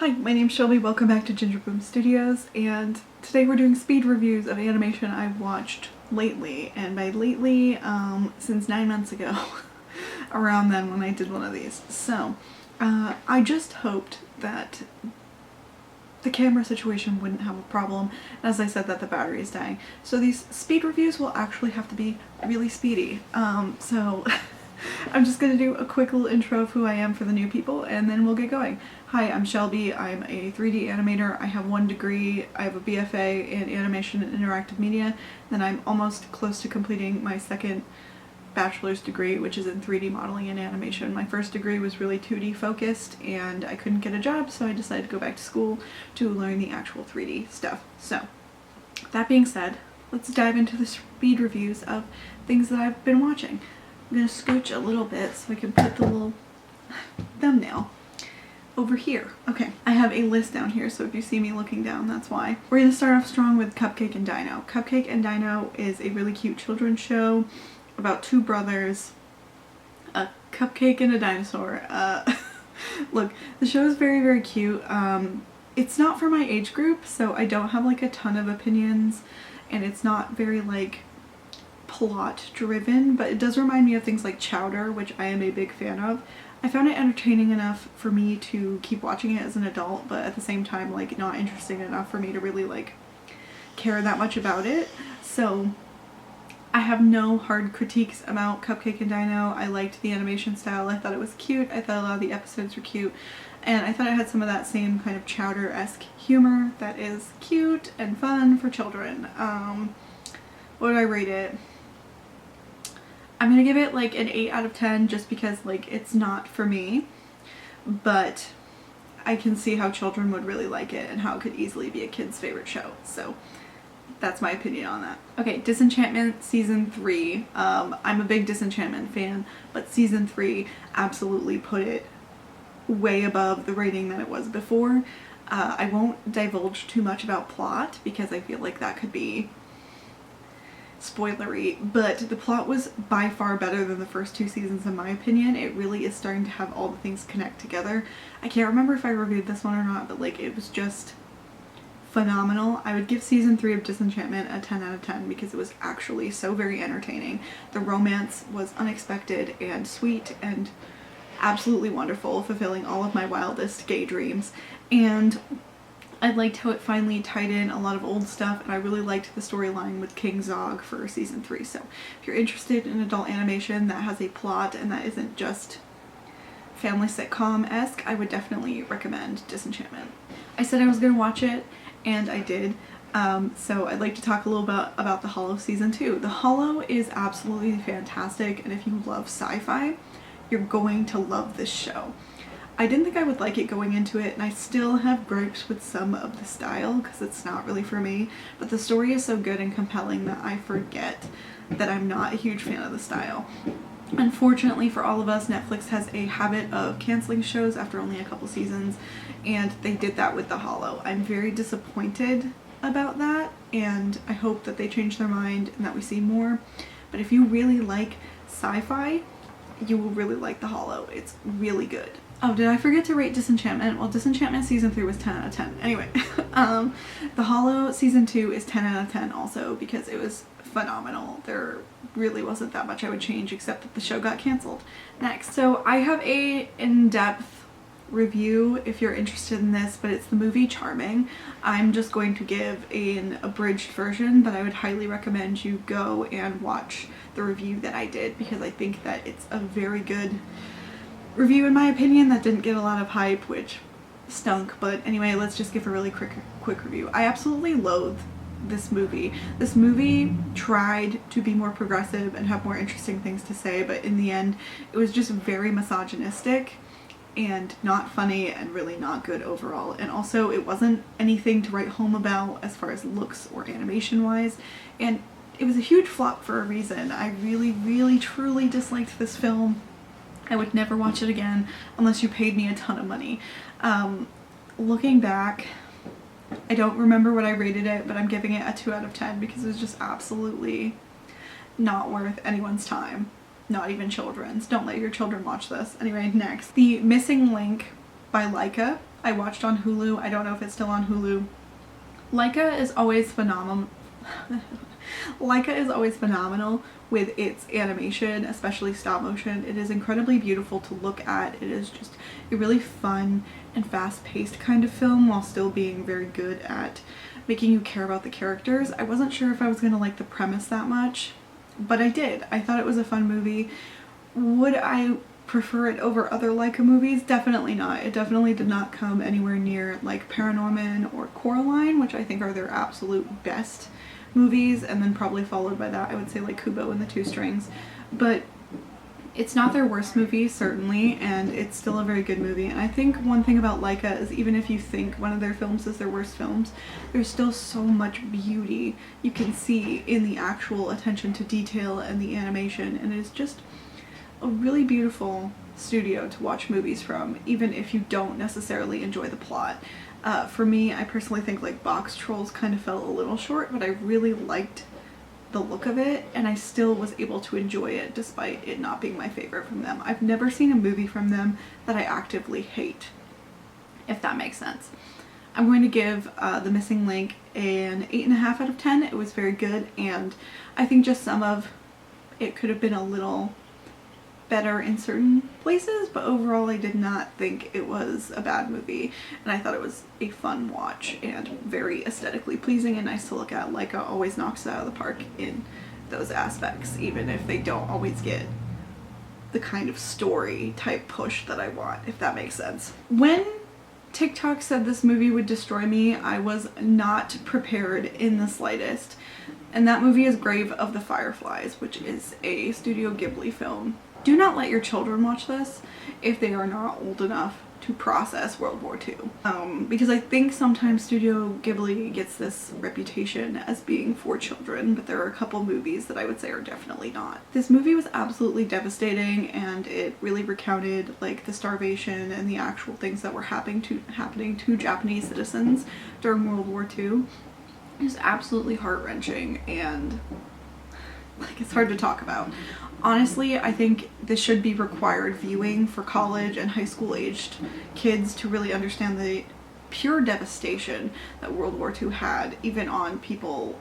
Hi, my name's Shelby, welcome back to Ginger Boom Studios, and today we're doing speed reviews of animation I've watched lately, and by lately, since 9 months ago, around then when I did one of these. So, I just hoped that the camera situation wouldn't have a problem, and as I said that the battery is dying. So these speed reviews will actually have to be really speedy. So I'm just gonna do a quick little intro of who I am for the new people, and then we'll get going. Hi, I'm Shelby. I'm a 3D animator. I have 1 degree. I have a BFA in animation and interactive media. Then I'm almost close to completing my second bachelor's degree, which is in 3D modeling and animation. My first degree was really 2D focused, and I couldn't get a job, so I decided to go back to school to learn the actual 3D stuff. So, that being said, let's dive into the speed reviews of things that I've been watching. I'm gonna scooch a little bit so I can put the little thumbnail over here. Okay, I have a list down here, so if you see me looking down, that's why. We're gonna start off strong with Cupcake and Dino. Cupcake and Dino is a really cute children's show about 2 brothers, a cupcake and a dinosaur. Look, the show is very, very cute. It's not for my age group, so I don't have like a ton of opinions, and it's not very like plot driven, but it does remind me of things like Chowder, which I am a big fan of. I found it entertaining enough for me to keep watching it as an adult, but at the same time like not interesting enough for me to really like care that much about it. So I have no hard critiques about Cupcake and Dino. I liked the animation style. I thought it was cute. I thought a lot of the episodes were cute. And I thought it had some of that same kind of Chowder-esque humor that is cute and fun for children. What did I rate it? I'm gonna give it like an 8 out of 10 just because like it's not for me, but I can see how children would really like it and how it could easily be a kid's favorite show. So that's my opinion on that. Okay, Disenchantment Season 3. I'm a big Disenchantment fan, but Season 3 absolutely put it way above the rating that it was before. I won't divulge too much about plot because I feel like that could be spoilery, but the plot was by far better than the first 2 seasons in my opinion. It really is starting to have all the things connect together. I can't remember if I reviewed this one or not, but like it was just phenomenal. I would give Season 3 of Disenchantment a 10 out of 10 because it was actually so very entertaining. The romance was unexpected and sweet and absolutely wonderful, fulfilling all of my wildest gay dreams. And I liked how it finally tied in a lot of old stuff, and I really liked the storyline with King Zog for Season 3. So if you're interested in adult animation that has a plot and that isn't just family sitcom-esque, I would definitely recommend Disenchantment. I said I was going to watch it, and I did. So I'd like to talk a little bit about The Holo Season 2. The Holo is absolutely fantastic, and if you love sci-fi, you're going to love this show. I didn't think I would like it going into it, and I still have gripes with some of the style because it's not really for me, but the story is so good and compelling that I forget that I'm not a huge fan of the style. Unfortunately for all of us, Netflix has a habit of canceling shows after only a couple seasons, and they did that with The Holo. I'm very disappointed about that, and I hope that they change their mind and that we see more. But if you really like sci-fi, you will really like The Holo. It's really good. Oh, did I forget to rate Disenchantment? Well, Disenchantment Season 3 was 10 out of 10. Anyway, The Holo Season 2 is 10 out of 10 also because it was phenomenal. There really wasn't that much I would change except that the show got canceled. Next, so I have a in-depth review if you're interested in this, but it's the movie Charming. I'm just going to give an abridged version, but I would highly recommend you go and watch the review that I did because I think that it's a very good review in my opinion that didn't get a lot of hype, which stunk. But anyway, let's just give a really quick review. I absolutely loathe this movie. This movie tried to be more progressive and have more interesting things to say, but in the end it was just very misogynistic and not funny and really not good overall. And also it wasn't anything to write home about as far as looks or animation wise, and it was a huge flop for a reason. I really truly disliked this film. I would never watch it again unless you paid me a ton of money. Looking back, I don't remember what I rated it, but I'm giving it a 2 out of 10 because it was just absolutely not worth anyone's time. Not even children's. Don't let your children watch this. Anyway, next. The Missing Link by Laika. I watched on Hulu. I don't know if it's still on Hulu. Laika is always phenomenal. Laika is always phenomenal with its animation, especially stop motion. It is incredibly beautiful to look at. It is just a really fun and fast-paced kind of film while still being very good at making you care about the characters. I wasn't sure if I was going to like the premise that much, but I did. I thought it was a fun movie. Would I prefer it over other Laika movies? Definitely not. It definitely did not come anywhere near like Paranorman or Coraline, which I think are their absolute best movies, and then probably followed by that I would say like Kubo and the Two Strings. But it's not their worst movie, certainly, and it's still a very good movie. And I think one thing about Laika is even if you think one of their films is their worst films, there's still so much beauty you can see in the actual attention to detail and the animation, and it's just a really beautiful studio to watch movies from, even if you don't necessarily enjoy the plot. For me, I personally think like Box Trolls kind of fell a little short, but I really liked the look of it, and I still was able to enjoy it despite it not being my favorite from them. I've never seen a movie from them that I actively hate, if that makes sense. I'm going to give The Missing Link an 8.5 out of 10. It was very good, and I think just some of it could have been a little better in certain places, but overall I did not think it was a bad movie, and I thought it was a fun watch and very aesthetically pleasing and nice to look at. Laika always knocks it out of the park in those aspects, even if they don't always get the kind of story type push that I want, if that makes sense. When TikTok said this movie would destroy me, I was not prepared in the slightest, and that movie is Grave of the Fireflies, which is a Studio Ghibli film. Do not let your children watch this if they are not old enough to process World War II. Because I think sometimes Studio Ghibli gets this reputation as being for children, but there are a couple movies that I would say are definitely not. This movie was absolutely devastating, and it really recounted like the starvation and the actual things that were happening to Japanese citizens during World War II. It was absolutely heart-wrenching, and like it's hard to talk about. Honestly, I think this should be required viewing for college and high school aged kids to really understand the pure devastation that World War II had, even on people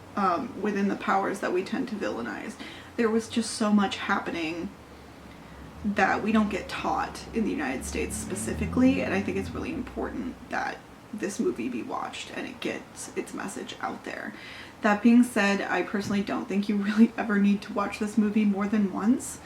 within the powers that we tend to villainize. There was just so much happening that we don't get taught in the United States specifically, and I think it's really important that this movie be watched and it gets its message out there. That being said, I personally don't think you really ever need to watch this movie more than once,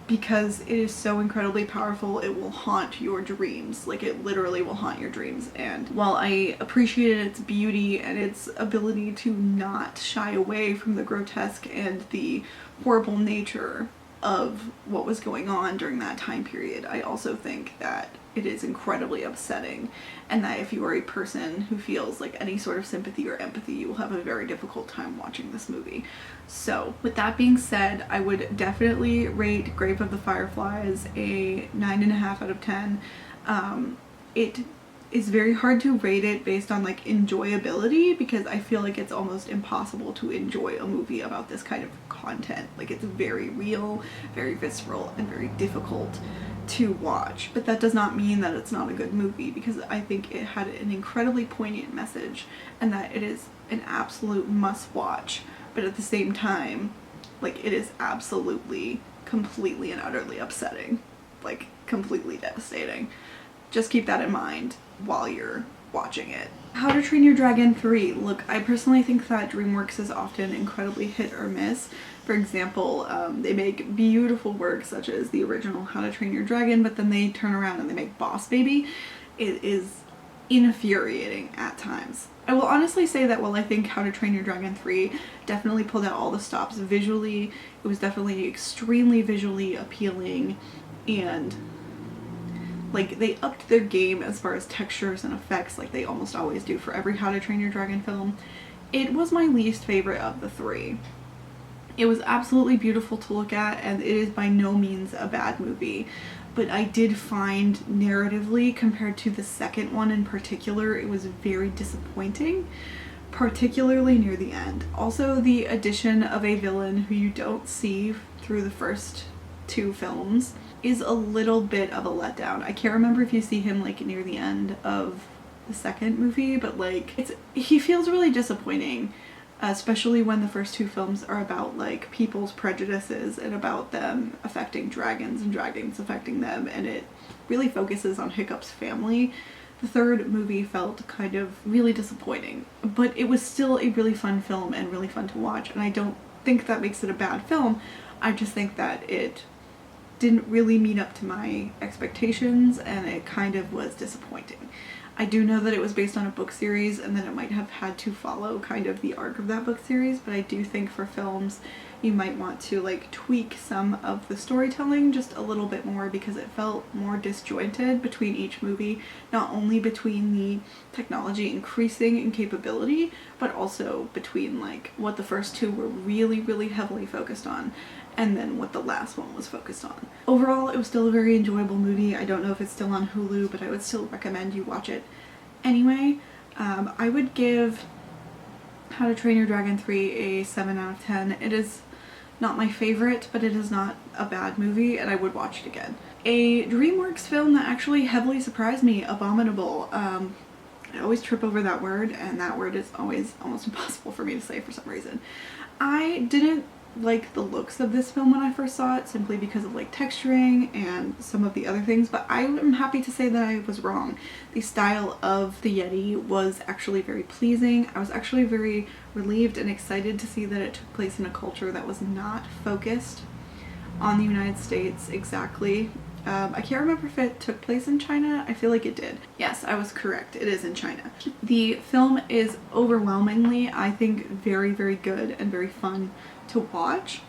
because it is so incredibly powerful. It will haunt your dreams. Like, it literally will haunt your dreams. And while I appreciated its beauty and its ability to not shy away from the grotesque and the horrible nature of what was going on during that time period, I also think that it is incredibly upsetting, and that if you are a person who feels like any sort of sympathy or empathy, you will have a very difficult time watching this movie. So with that being said, I would definitely rate Grave of the Fireflies a 9.5 out of 10. It is very hard to rate it based on like enjoyability, because I feel like it's almost impossible to enjoy a movie about this kind of content. Like, it's very real, very visceral, and very difficult to watch. But that does not mean that it's not a good movie, because I think it had an incredibly poignant message, and that it is an absolute must watch. But at the same time, like, it is absolutely, completely and utterly upsetting. Like, completely devastating. Just keep that in mind while you're watching it. How to Train Your Dragon 3. Look, I personally think that DreamWorks is often incredibly hit or miss. For example, they make beautiful works such as the original How to Train Your Dragon, but then they turn around and they make Boss Baby. It is infuriating at times. I will honestly say that while I think How to Train Your Dragon 3 definitely pulled out all the stops visually, it was definitely extremely visually appealing, and like, they upped their game as far as textures and effects, like they almost always do for every How to Train Your Dragon film. It was my least favorite of the three. It was absolutely beautiful to look at, and it is by no means a bad movie, but I did find narratively, compared to the second one in particular, it was very disappointing, particularly near the end. Also, the addition of a villain who you don't see through the first two films is a little bit of a letdown. I can't remember if you see him like near the end of the second movie, but like he feels really disappointing, especially when the first two films are about like people's prejudices and about them affecting dragons and dragons affecting them, and it really focuses on Hiccup's family. The third movie felt kind of really disappointing, but it was still a really fun film and really fun to watch, and I don't think that makes it a bad film. I just think that it didn't really meet up to my expectations and it kind of was disappointing. I do know that it was based on a book series and that it might have had to follow kind of the arc of that book series, but I do think for films you might want to like tweak some of the storytelling just a little bit more, because it felt more disjointed between each movie, not only between the technology increasing in capability, but also between like what the first two were really heavily focused on and then what the last one was focused on. Overall, it was still a very enjoyable movie. I don't know if it's still on Hulu, but I would still recommend you watch it anyway. I would give How to Train Your Dragon 3 a 7 out of 10. It is not my favorite, but it is not a bad movie, and I would watch it again. A DreamWorks film that actually heavily surprised me, Abominable. I always trip over that word, and that word is always almost impossible for me to say for some reason. I didn't like the looks of this film when I first saw it, simply because of like texturing and some of the other things, but I am happy to say that I was wrong. The style of the Yeti was actually very pleasing. I was actually very relieved and excited to see that it took place in a culture that was not focused on the United States exactly. I can't remember if it took place in China. I feel like it did. Yes, I was correct. It is in China. The film is overwhelmingly, I think, very good and very fun to watch.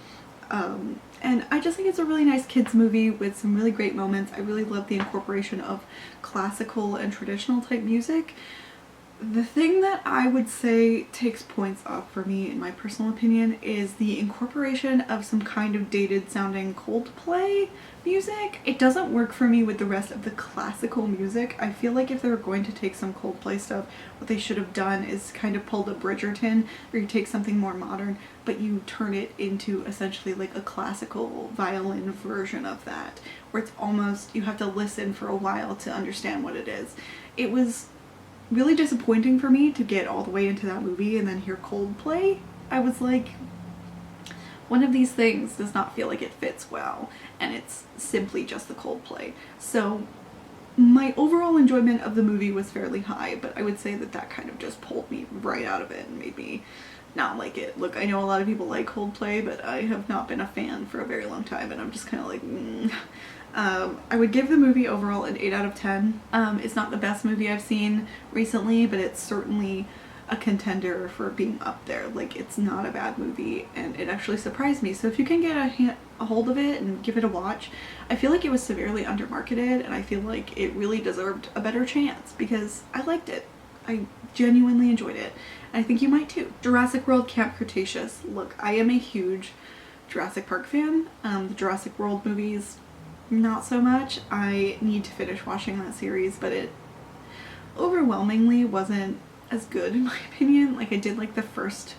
And I just think it's a really nice kids movie with some really great moments. I really love the incorporation of classical and traditional type music. The thing that I would say takes points off for me, in my personal opinion, is the incorporation of some kind of dated sounding Coldplay music. It doesn't work for me with the rest of the classical music. I feel like if they were going to take some Coldplay stuff, what they should have done is kind of pulled a Bridgerton, where you take something more modern, but you turn it into essentially like a classical violin version of that, where it's almost, you have to listen for a while to understand what it is. It was really disappointing for me to get all the way into that movie and then hear Coldplay. I was like, one of these things does not feel like it fits well, and it's simply just the Coldplay. So my overall enjoyment of the movie was fairly high, but I would say that that kind of just pulled me right out of it and made me not like it. Look, I know a lot of people like Coldplay, but I have not been a fan for a very long time, and I'm just kind of like, I would give the movie overall an 8 out of 10. It's not the best movie I've seen recently, but it's certainly a contender for being up there. Like, it's not a bad movie, and it actually surprised me. So if you can get a hold of it and give it a watch, I feel like it was severely undermarketed, and I feel like it really deserved a better chance because I liked it. I genuinely enjoyed it. And I think you might too. Jurassic World Camp Cretaceous. Look, I am a huge Jurassic Park fan. The Jurassic World movies, not so much. I need to finish watching that series, but it overwhelmingly wasn't as good in my opinion. Like, I did like the first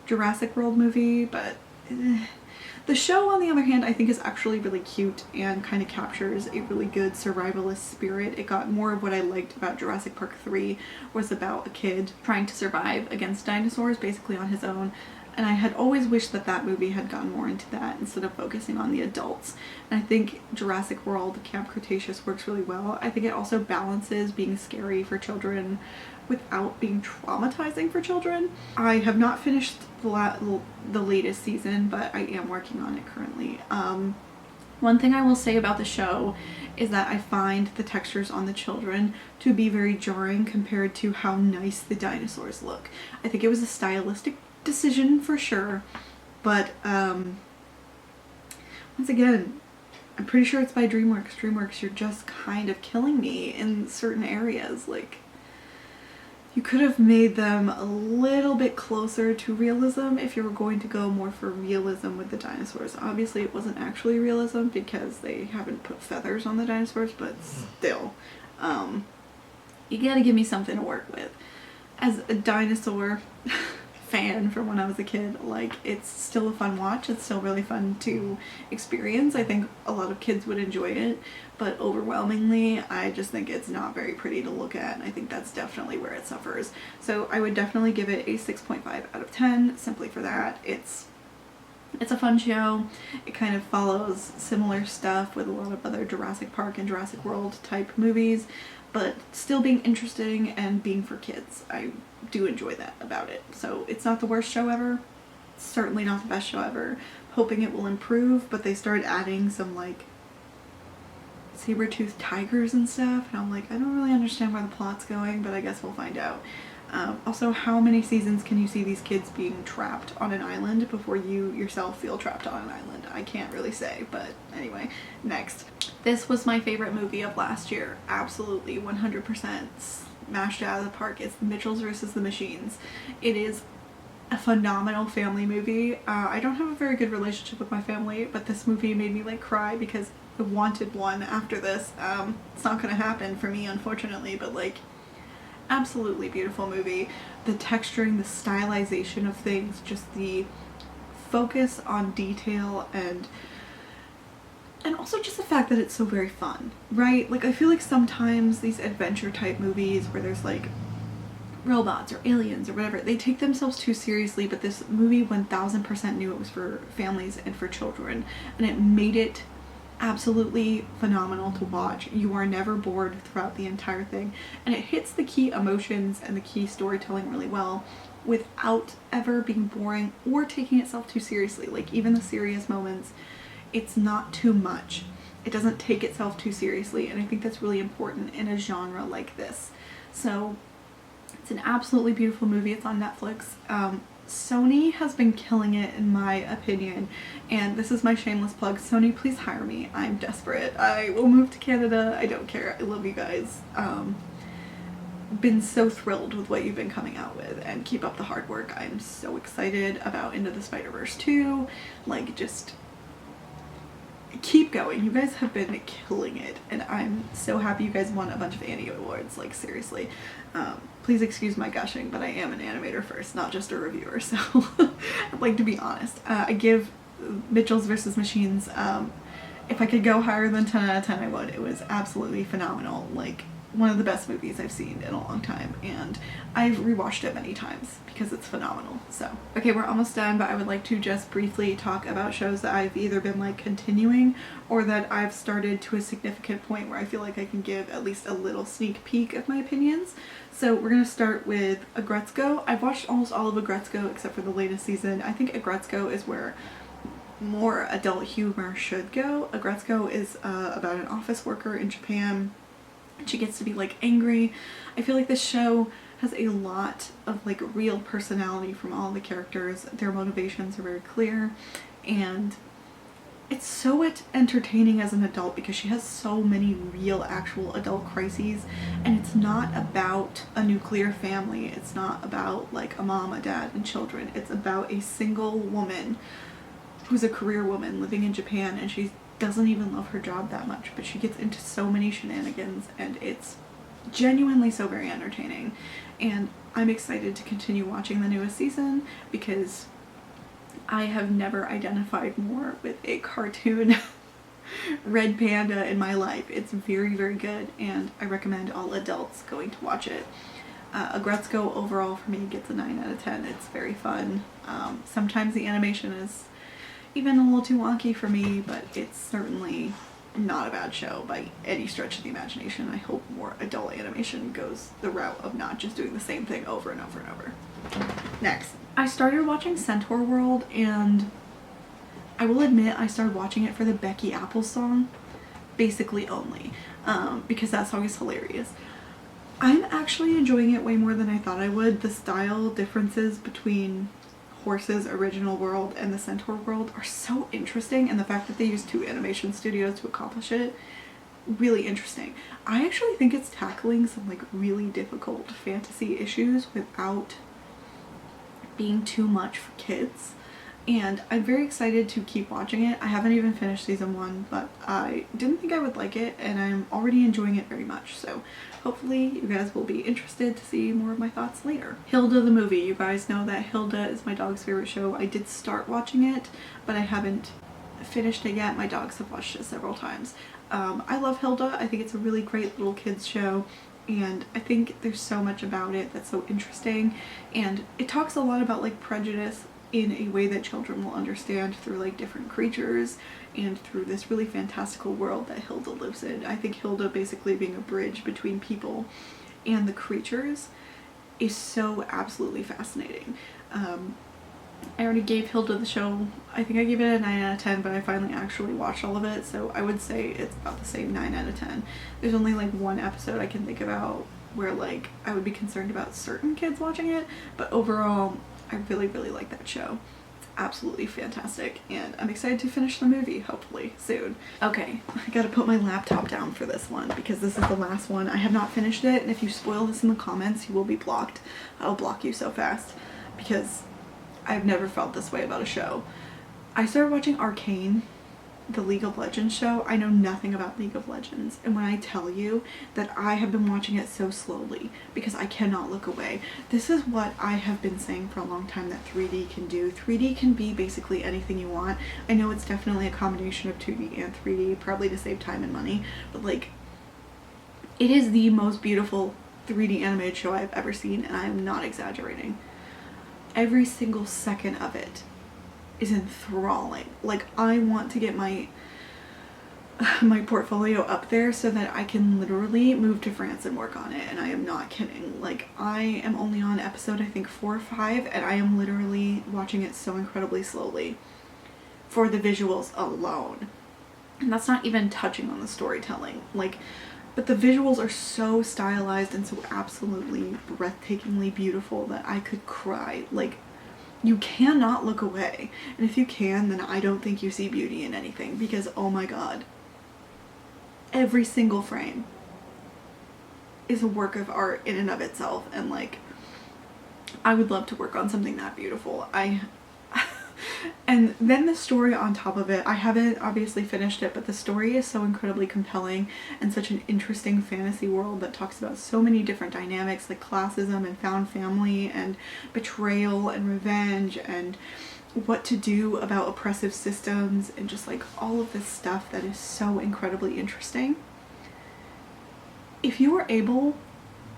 Jurassic World movie, but the show, on the other hand, I think is actually really cute and kind of captures a really good survivalist spirit. It got more of what I liked about Jurassic Park 3, was about a kid trying to survive against dinosaurs basically on his own. And I had always wished that that movie had gone more into that instead of focusing on the adults. And I think Jurassic World Camp Cretaceous works really well. I think it also balances being scary for children without being traumatizing for children. I have not finished the latest season, but I am working on it currently. One thing I will say about the show is that I find the textures on the children to be very jarring compared to how nice the dinosaurs look. I think it was a stylistic decision for sure, but once again, I'm pretty sure it's by DreamWorks. DreamWorks, you're just kind of killing me in certain areas. Like, you could have made them a little bit closer to realism if you were going to go more for realism with the dinosaurs. Obviously it wasn't actually realism because they haven't put feathers on the dinosaurs, but still, you gotta give me something to work with. As a dinosaur fan from when I was a kid. Like, it's still a fun watch. It's still really fun to experience. I think a lot of kids would enjoy it, but overwhelmingly, I just think it's not very pretty to look at, and I think that's definitely where it suffers. So I would definitely give it a 6.5 out of 10, simply for that. It's a fun show. It kind of follows similar stuff with a lot of other Jurassic Park and Jurassic World type movies, but still being interesting and being for kids. I do enjoy that about it. So it's not the worst show ever. It's certainly not the best show ever. Hoping it will improve, but they started adding some like saber-toothed tigers and stuff, and I'm like, I don't really understand where the plot's going, but I guess we'll find out. Also, how many seasons can you see these kids being trapped on an island before you yourself feel trapped on an island? I can't really say, but anyway, next. This was my favorite movie of last year. Absolutely, 100% smashed it out of the park. It's The Mitchells vs. the Machines. It is a phenomenal family movie. I don't have a very good relationship with my family, but this movie made me like cry because I wanted one after this. It's not gonna happen for me, unfortunately, but like, absolutely beautiful movie. The texturing, the stylization of things, just the focus on detail, and also just the fact that it's so very fun, right? Like, I feel like sometimes these adventure type movies where there's like robots or aliens or whatever, they take themselves too seriously, but this movie 1000% knew it was for families and for children, and it made it absolutely phenomenal to watch. You are never bored throughout the entire thing, and it hits the key emotions and the key storytelling really well without ever being boring or taking itself too seriously. Like, even the serious moments, it's not too much. It doesn't take itself too seriously, and I think that's really important in a genre like this. So it's an absolutely beautiful movie. It's on Netflix. Sony has been killing it, in my opinion, and this is my shameless plug. Sony, please hire me. I'm desperate. I will move to Canada. I don't care. I love you guys. Been so thrilled with what you've been coming out with, and keep up the hard work. I'm so excited about Into the Spider-Verse 2. Like, just keep going. You guys have been killing it, and I'm so happy you guys won a bunch of Annie Awards. Like, seriously. Please excuse my gushing, but I am an animator first, not just a reviewer, so I'd like to be honest. I give Mitchells vs. Machines, if I could go higher than 10 out of 10, I would. It was absolutely phenomenal. Like, one of the best movies I've seen in a long time, and I've rewatched it many times because it's phenomenal. So, okay, we're almost done, but I would like to just briefly talk about shows that I've either been like continuing or that I've started to a significant point where I feel like I can give at least a little sneak peek of my opinions. So we're gonna start with Aggretsuko. I've watched almost all of Aggretsuko except for the latest season. I think Aggretsuko is where more adult humor should go. Aggretsuko is about an office worker in Japan. She gets to be like angry. I feel like this show has a lot of like real personality from all the characters. Their motivations are very clear, and it's so entertaining as an adult because she has so many real actual adult crises, and it's not about a nuclear family. It's not about like a mom, a dad, and children. It's about a single woman who's a career woman living in Japan, and she doesn't even love her job that much, but she gets into so many shenanigans, and it's genuinely so very entertaining. And I'm excited to continue watching the newest season because I have never identified more with a cartoon red panda in my life. It's very, very good, and I recommend all adults going to watch it. Aggretsuko overall for me gets a 9 out of 10. It's very fun. Sometimes the animation is even a little too wonky for me, but it's certainly not a bad show by any stretch of the imagination. I hope more adult animation goes the route of not just doing the same thing over and over and over. Next, I started watching Centaurworld, and I will admit I started watching it for the Becky Apple song, basically only, because that song is hilarious. I'm actually enjoying it way more than I thought I would. The style differences between Horse's original world and the Centaurworld are so interesting, and the fact that they used 2 animation studios to accomplish it, really interesting. I actually think it's tackling some like really difficult fantasy issues without being too much for kids. and I'm very excited to keep watching it. I haven't even finished season 1, but I didn't think I would like it, and I'm already enjoying it very much, so hopefully you guys will be interested to see more of my thoughts later. Hilda the movie. You guys know that Hilda is my dog's favorite show. I did start watching it, but I haven't finished it yet. My dogs have watched it several times. I love Hilda. I think it's a really great little kids show, and I think there's so much about it that's so interesting, and it talks a lot about like prejudice in a way that children will understand through like different creatures and through this really fantastical world that Hilda lives in. I think Hilda basically being a bridge between people and the creatures is so absolutely fascinating. I already gave Hilda the show, I think I gave it a 9 out of 10, but I finally actually watched all of it, so I would say it's about the same 9 out of 10. There's only like one episode I can think about where like I would be concerned about certain kids watching it, but overall I really, really like that show. It's absolutely fantastic, and I'm excited to finish the movie, hopefully, soon. Okay, I gotta put my laptop down for this one, because this is the last one. I have not finished it, and if you spoil this in the comments, you will be blocked. I'll block you so fast, because I've never felt this way about a show. I started watching Arcane, the League of Legends show. I know nothing about League of Legends, and when I tell you that I have been watching it so slowly because I cannot look away, this is what I have been saying for a long time that 3D can do. 3D can be basically anything you want. I know it's definitely a combination of 2D and 3D, probably to save time and money, but like, it is the most beautiful 3D animated show I've ever seen, and I am not exaggerating. Every single second of it is enthralling. Like, I want to get my portfolio up there so that I can literally move to France and work on it, and I am not kidding. Like, I am only on episode I think 4 or 5, and I am literally watching it so incredibly slowly for the visuals alone. And that's not even touching on the storytelling. Like, but the visuals are so stylized and so absolutely breathtakingly beautiful that I could cry. Like, you cannot look away. And if you can, then I don't think you see beauty in anything, because oh my god, every single frame is a work of art in and of itself, and like, I would love to work on something that beautiful. And then the story on top of it, I haven't obviously finished it, but the story is so incredibly compelling and such an interesting fantasy world that talks about so many different dynamics like classism and found family and betrayal and revenge and what to do about oppressive systems and just like all of this stuff that is so incredibly interesting. If you are able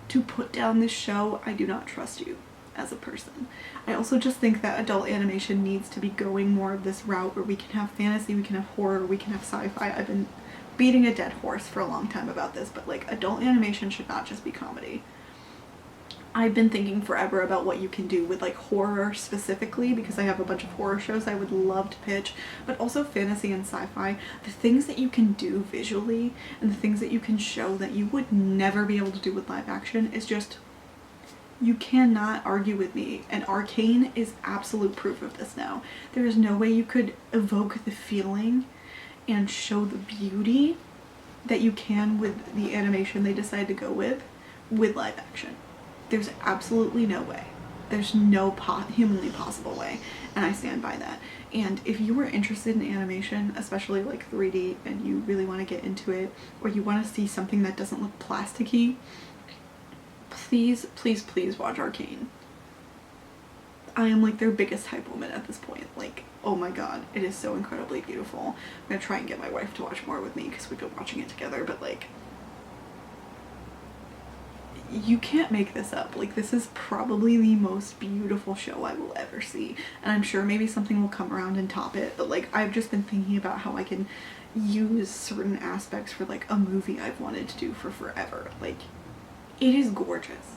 to put down this show, I do not trust you as a person. I also just think that adult animation needs to be going more of this route where we can have fantasy, we can have horror, we can have sci-fi. I've been beating a dead horse for a long time about this, but like, adult animation should not just be comedy. I've been thinking forever about what you can do with like horror specifically, because I have a bunch of horror shows I would love to pitch, but also fantasy and sci-fi. The things that you can do visually and the things that you can show that you would never be able to do with live action is just, you cannot argue with me, and Arcane is absolute proof of this now. There is no way you could evoke the feeling and show the beauty that you can with the animation they decide to go with live action. There's absolutely no way. There's no humanly possible way, and I stand by that. And if you are interested in animation, especially like 3D, and you really want to get into it, or you want to see something that doesn't look plasticky, please, please, please watch Arcane. I am like their biggest hype woman at this point. Like, oh my god, it is so incredibly beautiful. I'm gonna try and get my wife to watch more with me because we've been watching it together, but like, you can't make this up. Like, this is probably the most beautiful show I will ever see, and I'm sure maybe something will come around and top it, but like, I've just been thinking about how I can use certain aspects for like a movie I've wanted to do for forever. Like, it is gorgeous,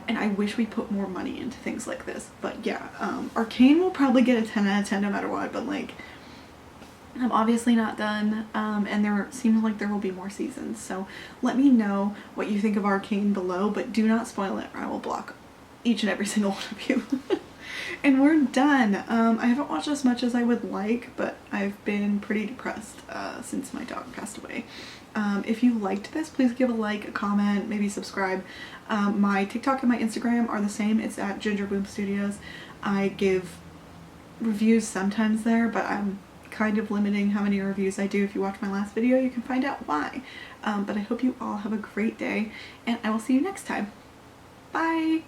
and I wish we put more money into things like this. But yeah, Arcane will probably get a 10 out of 10 no matter what, but like, I'm obviously not done, and there seems like there will be more seasons, so let me know what you think of Arcane below, but do not spoil it or I will block each and every single one of you. And we're done. I haven't watched as much as I would like, but I've been pretty depressed since my dog passed away. If you liked this, please give a like, a comment, maybe subscribe. My TikTok and my Instagram are the same. It's at Ginger Boom Studios. I give reviews sometimes there, but I'm kind of limiting how many reviews I do. If you watch my last video, you can find out why. But I hope you all have a great day, and I will see you next time. Bye!